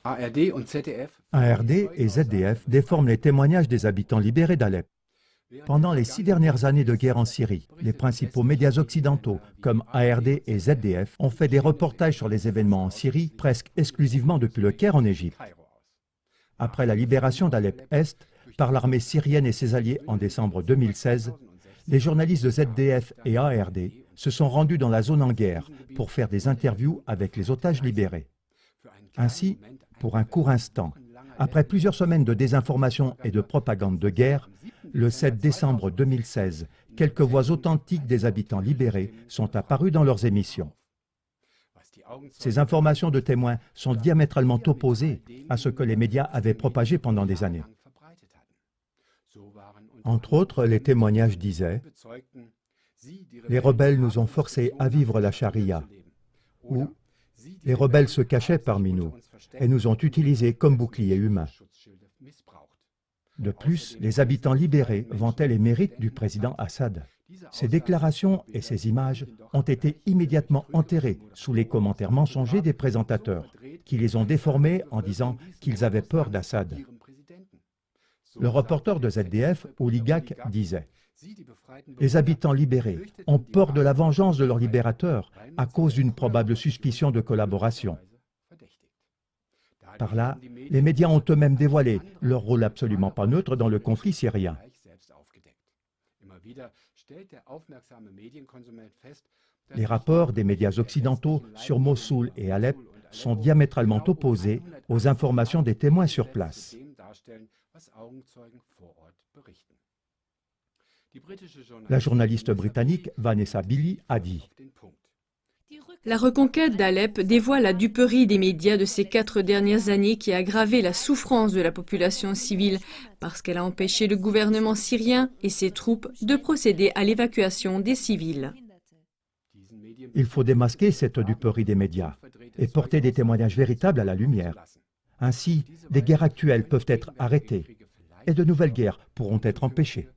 ARD et ZDF déforment les témoignages des habitants libérés d'Alep. Pendant les 6 dernières années de guerre en Syrie, les principaux médias occidentaux, comme ARD et ZDF, ont fait des reportages sur les événements en Syrie, presque exclusivement depuis le Caire en Égypte. Après la libération d'Alep-Est par l'armée syrienne et ses alliés en décembre 2016, les journalistes de ZDF et ARD se sont rendus dans la zone en guerre pour faire des interviews avec les otages libérés. Ainsi, pour un court instant, après plusieurs semaines de désinformation et de propagande de guerre, le 7 décembre 2016, quelques voix authentiques des habitants libérés sont apparues dans leurs émissions. Ces informations de témoins sont diamétralement opposées à ce que les médias avaient propagé pendant des années. Entre autres, les témoignages disaient « Les rebelles nous ont forcés à vivre la charia » ou « Les rebelles se cachaient parmi nous et nous ont utilisés comme boucliers humains ». De plus, les habitants libérés vantaient les mérites du président Assad. Ces déclarations et ces images ont été immédiatement enterrées sous les commentaires mensongers des présentateurs, qui les ont déformés en disant qu'ils avaient peur d'Assad. Le reporter de ZDF, Oligak, disait « Les habitants libérés ont peur de la vengeance de leur libérateur à cause d'une probable suspicion de collaboration. » Par là, les médias ont eux-mêmes dévoilé leur rôle absolument pas neutre dans le conflit syrien. Les rapports des médias occidentaux sur Mossoul et Alep sont diamétralement opposés aux informations des témoins sur place. La journaliste britannique Vanessa Billy a dit « La reconquête d'Alep dévoile la duperie des médias de ces 4 dernières années qui a aggravé la souffrance de la population civile parce qu'elle a empêché le gouvernement syrien et ses troupes de procéder à l'évacuation des civils. » Il faut démasquer cette duperie des médias et porter des témoignages véritables à la lumière. Ainsi, des guerres actuelles peuvent être arrêtées et de nouvelles guerres pourront être empêchées.